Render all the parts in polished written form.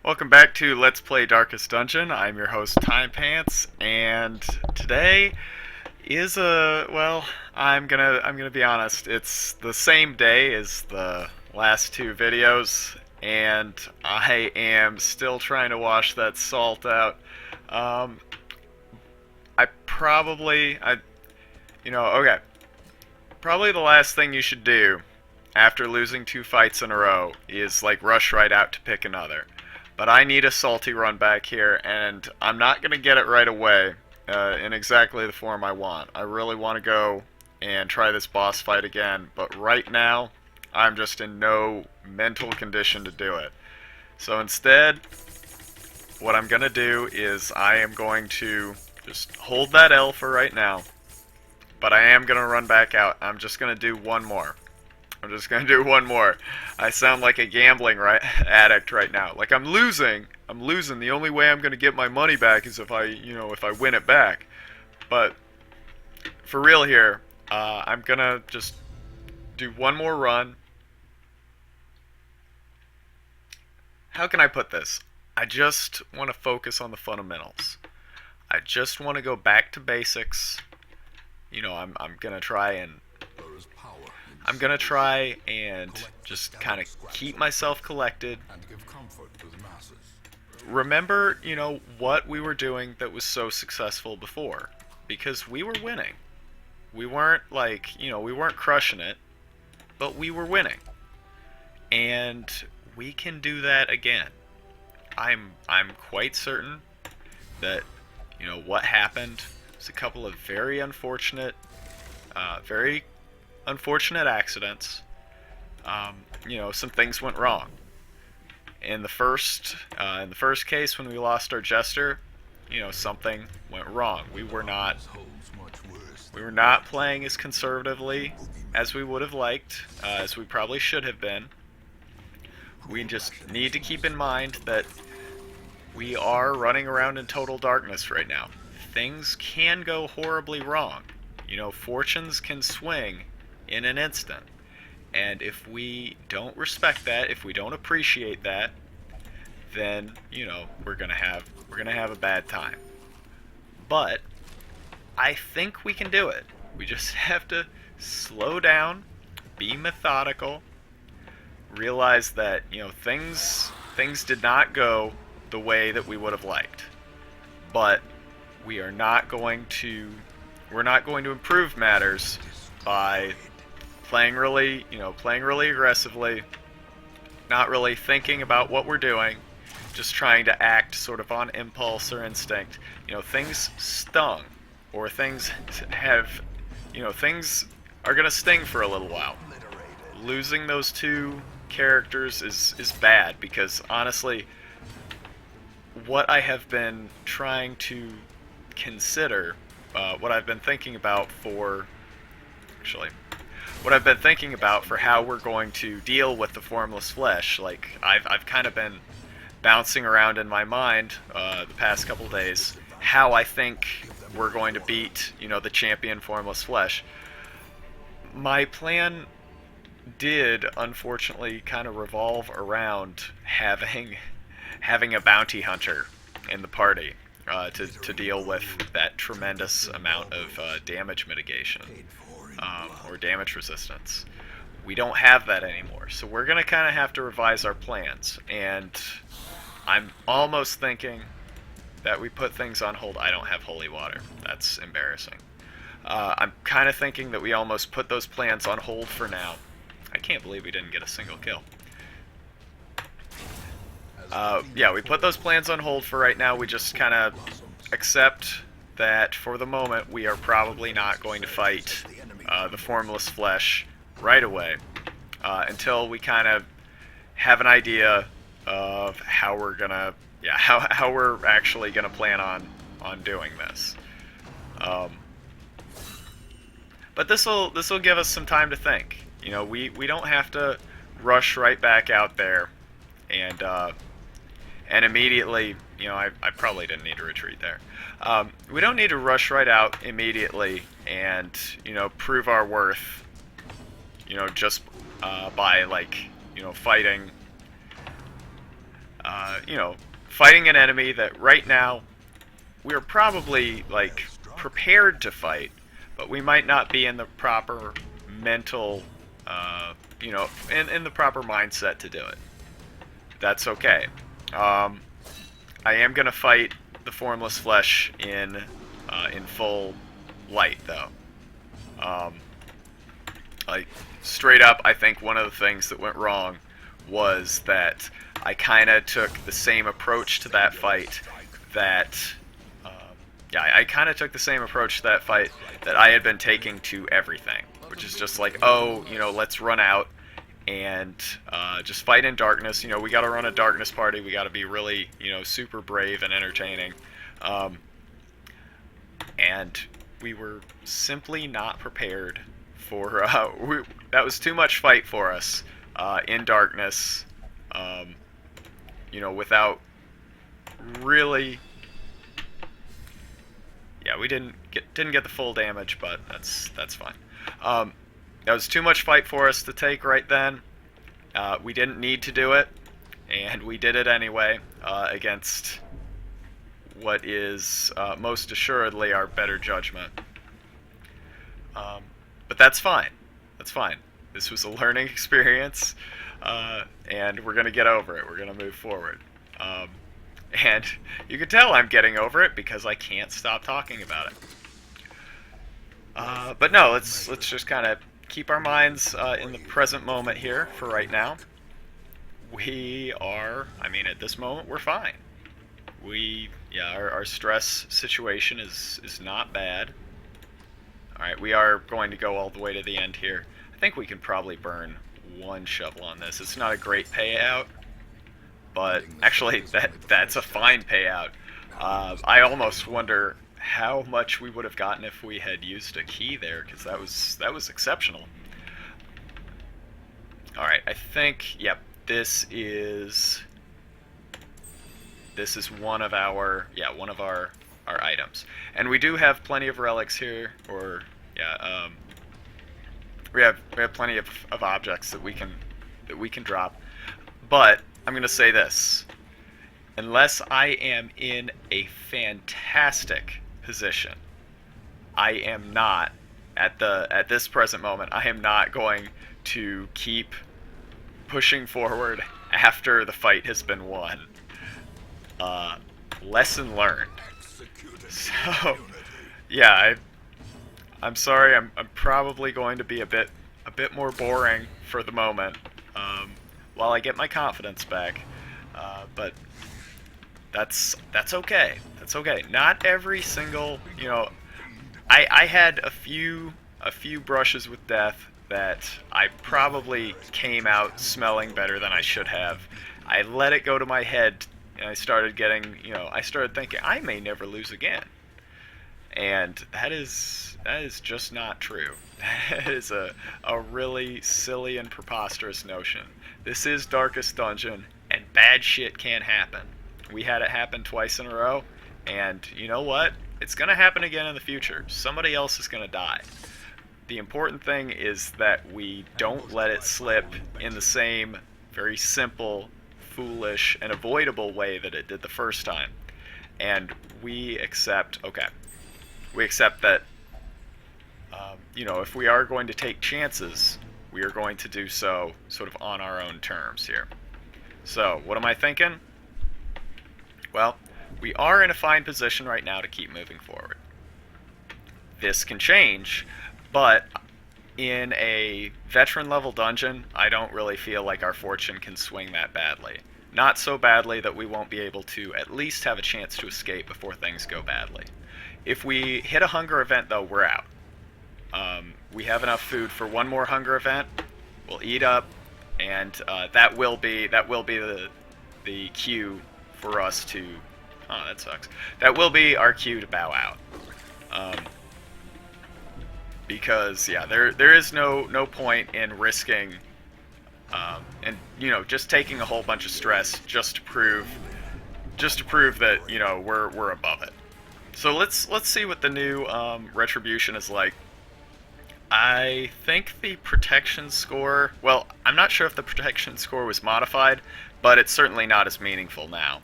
Welcome back to Let's Play Darkest Dungeon. I'm your host Timepants, and today is I'm gonna be honest. It's the same day as the last two videos, and I am still trying to wash that salt out. Um, okay. Probably the last thing you should do after losing two fights in a row is like rush right out to pick another. But I need a salty run back here, and I'm not going to get it right away in exactly the form I want. I really want to go and try this boss fight again, but right now, I'm just in no mental condition to do it. So instead, what I'm going to do is I am going to just hold that L for right now, but I am going to run back out. I'm just going to do one more. I'm just gonna do one more. I sound like a gambling addict right now. Like I'm losing. I'm losing. The only way I'm gonna get my money back is if I win it back. But for real here, I'm gonna just do one more run. How can I put this? I just want to focus on the fundamentals. I just want to go back to basics. I'm gonna try and just kind of keep myself collected. Remember, what we were doing that was so successful before. Because we were winning. We weren't we weren't crushing it, but we were winning. And we can do that again. I'm quite certain that, what happened was a couple of very unfortunate accidents. Some things went wrong. In the first case, when we lost our jester, something went wrong. We were not playing as conservatively as we would have liked, as we probably should have been. We just need to keep in mind that we are running around in total darkness right now. Things can go horribly wrong. Fortunes can swing in an instant. And if we don't respect that, if we don't appreciate that, then, we're gonna have a bad time. But I think we can do it. We just have to slow down, be methodical, realize that, things did not go the way that we would have liked. But we're not going to improve matters by playing really aggressively, not really thinking about what we're doing, just trying to act sort of on impulse or instinct. Things stung, or things are gonna sting for a little while. Losing those two characters is bad, because honestly, what I have been trying to consider, what I've been thinking about for how we're going to deal with the formless flesh. Like, I've kind of been bouncing around in my mind the past couple days how I think we're going to beat, the champion formless flesh. My plan did unfortunately kind of revolve around having a bounty hunter in the party to deal with that tremendous amount of damage mitigation. Or damage resistance. We don't have that anymore, so we're going to kind of have to revise our plans, and I'm almost thinking that we put things on hold. I don't have holy water. That's embarrassing. I'm kind of thinking that we almost put those plans on hold for now. I can't believe we didn't get a single kill. Yeah, we put those plans on hold for right now. We just kind of accept that for the moment we are probably not going to fight the formless flesh right away until we kind of have an idea of how we're gonna, how we're actually gonna plan on doing this. But this'll give us some time to think. We don't have to rush right back out there and immediately, I probably didn't need to retreat there. We don't need to rush right out immediately and, prove our worth, just by, fighting fighting an enemy that right now we're probably like prepared to fight, but we might not be in the proper mental, in the proper mindset to do it. That's okay. I am gonna fight the formless flesh in full light, though. Like, straight up, I think one of the things that went wrong was that I kind of took the same approach to that fight that... I kind of took the same approach to that fight that I had been taking to everything, which is just like, oh, let's run out and just fight in darkness. We got to run a darkness party. We got to be really, super brave and entertaining. And we were simply not prepared for... that was too much fight for us in darkness, without really... Yeah, we didn't get the full damage, but that's fine. That was too much fight for us to take right then. We didn't need to do it, and we did it anyway against what is most assuredly our better judgment. But that's fine. That's fine. This was a learning experience, and we're going to get over it. We're going to move forward. And you can tell I'm getting over it because I can't stop talking about it. But no, let's just kind of keep our minds in the present moment here for right now. We are, at this moment, we're fine. Our stress situation is not bad. Alright, we are going to go all the way to the end here. I think we can probably burn one shovel on this. It's not a great payout, but actually that's a fine payout. I almost wonder how much we would have gotten if we had used a key there, because that was exceptional. Alright, I think, yep, this is one of our items. And we do have plenty of relics here, or we have plenty of objects that we can drop. But I'm gonna say this: unless I am in a fantastic position, I am not at this present moment. I am not going to keep pushing forward after the fight has been won. Lesson learned. So, yeah, I'm sorry. I'm probably going to be a bit more boring for the moment, while I get my confidence back. But that's okay. That's okay. Not every single, I had a few brushes with death that I probably came out smelling better than I should have. I let it go to my head, and I started getting, I started thinking, I may never lose again. And that is just not true. That is a really silly and preposterous notion. This is Darkest Dungeon, and bad shit can happen. We had it happen twice in a row, and you know what? It's going to happen again in the future. Somebody else is going to die. The important thing is that we don't let it slip in the same very simple, foolish, and avoidable way that it did the first time. And we accept, that, if we are going to take chances, we are going to do so sort of on our own terms here. So, what am I thinking? Well, we are in a fine position right now to keep moving forward. This can change, but in a veteran level dungeon, I don't really feel like our fortune can swing that badly. Not so badly that we won't be able to at least have a chance to escape before things go badly. If we hit a hunger event, though, we're out. We have enough food for one more hunger event. We'll eat up, and that will be the cue for us to... Oh, that sucks. That will be our cue to bow out. Because there is no point in risking and just taking a whole bunch of stress just to prove that we're above it. So let's see what the new retribution is like. I think the protection score, well, I'm not sure if the protection score was modified, but it's certainly not as meaningful now.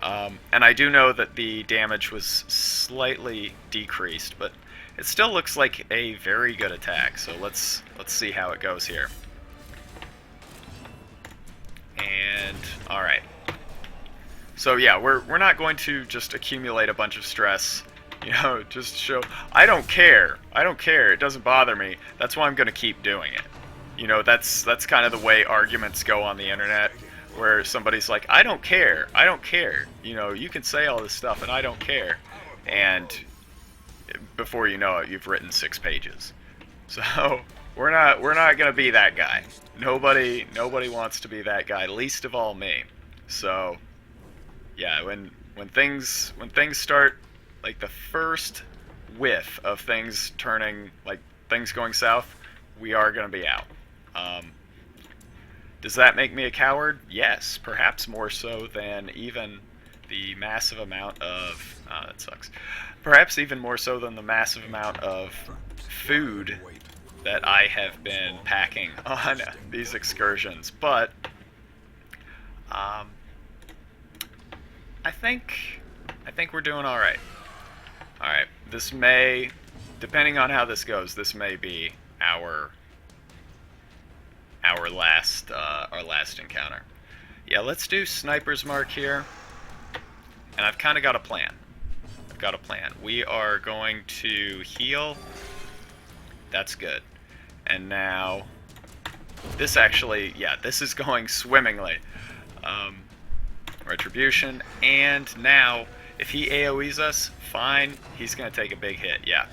And I do know that the damage was slightly decreased, but it still looks like a very good attack. So let's see how it goes here. And all right. So yeah, we're not going to just accumulate a bunch of stress. You know, just show I don't care. I don't care. It doesn't bother me. That's why I'm going to keep doing it. You know, that's kind of the way arguments go on the internet, where somebody's like, I don't care. I don't care. You know, you can say all this stuff and I don't care. And before you know it, you've written 6 pages. So, we're not going to be that guy. Nobody wants to be that guy, least of all me. So, yeah, when things start, like the first whiff of things turning, like things going south, we are going to be out. Does that make me a coward? Yes, perhaps more so than even the massive amount of... that sucks. Perhaps even more so than the massive amount of food that I have been packing on these excursions. But I think we're doing all right. All right, this may, depending on how this goes, this may be our last encounter. Yeah, let's do Sniper's Mark here. And I've kind of got a plan. We are going to heal. That's good. And now, this actually, yeah, this is going swimmingly. Retribution, and now, if he AoEs us, fine, he's going to take a big hit, yeah.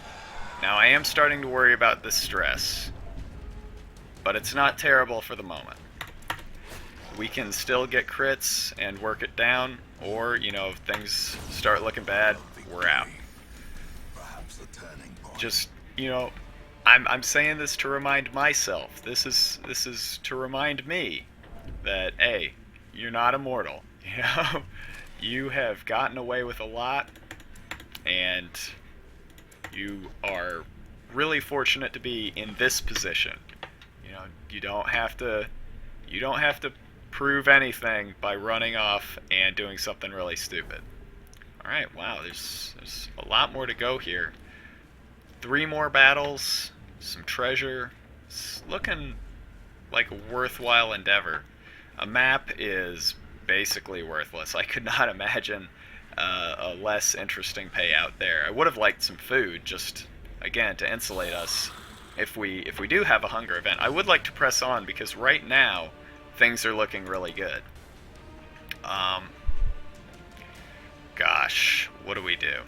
Now, I am starting to worry about the stress, but it's not terrible for the moment. We can still get crits and work it down, or, you know, if things start looking bad, we're out. Just, you know, I'm saying this to remind myself. This is to remind me that, hey, you're not immortal. You know, you have gotten away with a lot, and you are really fortunate to be in this position. You know, you don't have to prove anything by running off and doing something really stupid. All right, wow, there's a lot more to go here. 3 more battles, some treasure. It's looking like a worthwhile endeavor. A map is basically worthless. I could not imagine a less interesting payout there. I would have liked some food, just again to insulate us if we do have a hunger event. I would like to press on because right now things are looking really good. Gosh, what do we do?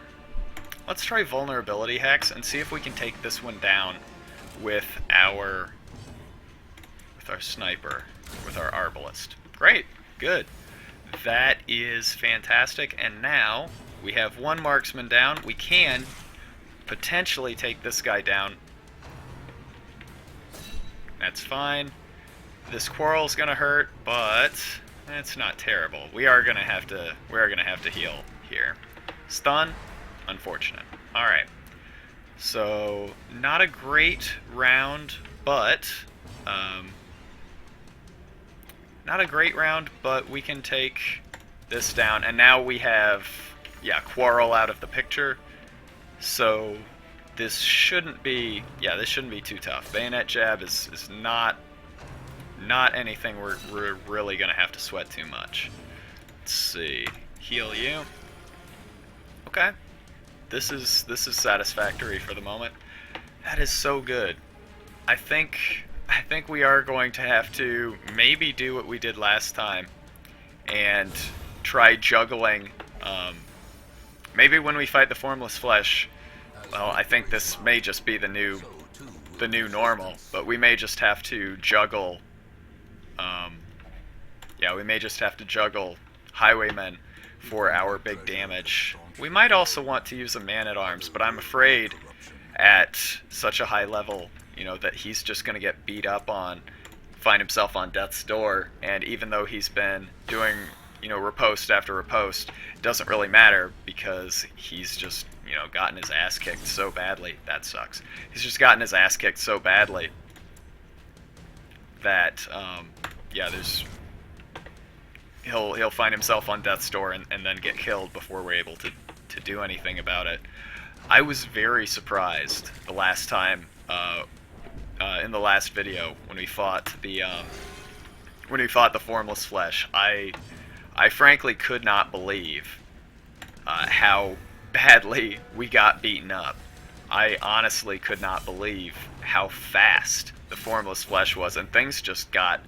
Let's try vulnerability hacks and see if we can take this one down with our sniper, with our arbalist. Great, good. That is fantastic, and now we have 1 marksman down. We can potentially take this guy down. That's fine. This quarrel's gonna hurt, but it's not terrible. We are gonna have to heal here. Stun, unfortunate. All right. So not a great round, but we can take this down. And now we have, yeah, Quarrel out of the picture. So this shouldn't be, too tough. Bayonet jab is not anything we're really gonna have to sweat too much. Let's see. Heal you. Okay. This is satisfactory for the moment. That is so good. I think we are going to have to maybe do what we did last time and try juggling. Maybe when we fight the Formless Flesh, well, I think this may just be the new normal, but we may just have to juggle. Yeah, we may just have to juggle Highwaymen for our big damage. We might also want to use a Man-at-Arms, but I'm afraid at such a high level, you know, that he's just going to get beat up on, find himself on death's door, and even though he's been doing riposte after riposte, it doesn't really matter because he's just, gotten his ass kicked so badly. That sucks. He's just gotten his ass kicked so badly that, yeah, he'll find himself on death's door and then get killed before we're able to do anything about it. I was very surprised the last time, in the last video when we fought the formless flesh. I frankly could not believe how badly we got beaten up. I honestly could not believe how fast the formless flesh was, and things just got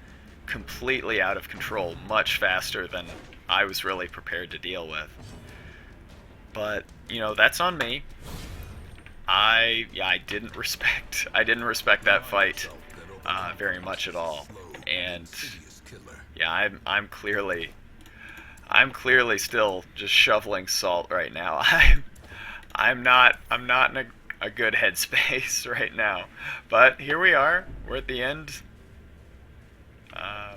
completely out of control, much faster than I was really prepared to deal with. But, that's on me. I didn't respect that fight very much at all. And yeah, I'm clearly still just shoveling salt right now. I'm not in a good headspace right now. But here we are. We're at the end. We're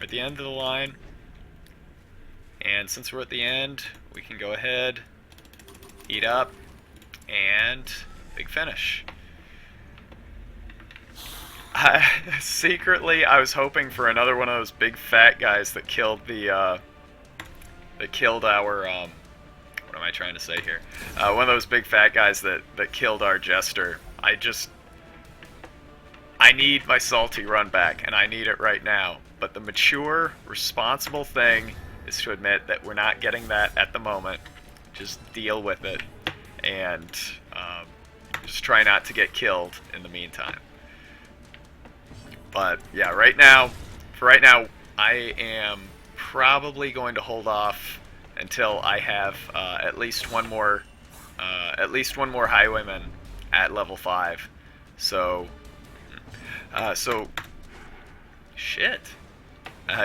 at the end of the line. And since we're at the end, we can go ahead, eat up, and big finish. Secretly, I was hoping for another one of those big fat guys that killed our, what am I trying to say here? One of those big fat guys that killed our jester. I need my salty run back, and I need it right now. But the mature, responsible thing is to admit that we're not getting that at the moment. Just deal with it, and just try not to get killed in the meantime. But yeah, for right now, I am probably going to hold off until I have at least one more highwayman at level 5. So shit.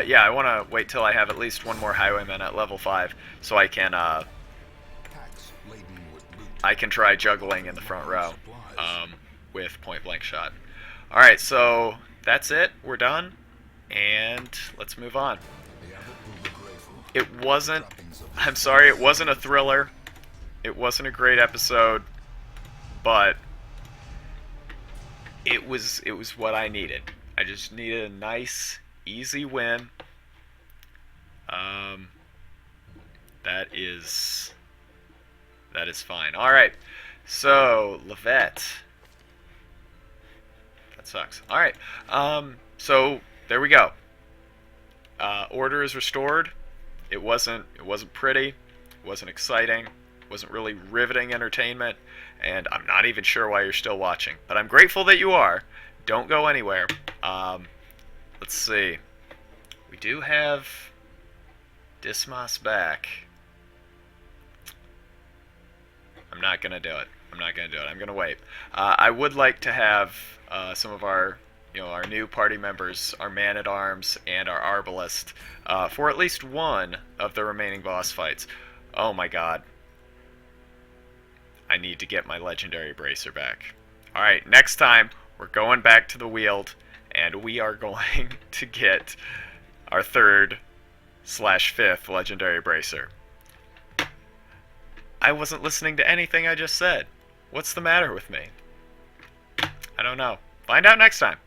Yeah, I want to wait till I have at least one more highwayman at level 5, so I can try juggling in the front row with point blank shot. All right, so that's it. We're done, and let's move on. I'm sorry, it wasn't a thriller. It wasn't a great episode, but it was what I needed. I just needed a nice, easy win. That is fine. All right, so Levette. That sucks. All right, so there we go. Order is restored. It wasn't pretty. It wasn't exciting. It wasn't really riveting entertainment. And I'm not even sure why you're still watching. But I'm grateful that you are. Don't go anywhere. Let's see. We do have Dismas back. I'm not going to do it. I'm going to wait. I would like to have some of our new party members, our man-at-arms and our arbalist, for at least one of the remaining boss fights. Oh my god. I need to get my legendary bracer back. Alright, next time, we're going back to the Weald, and we are going to get our 3rd/5th legendary bracer. I wasn't listening to anything I just said. What's the matter with me? I don't know. Find out next time.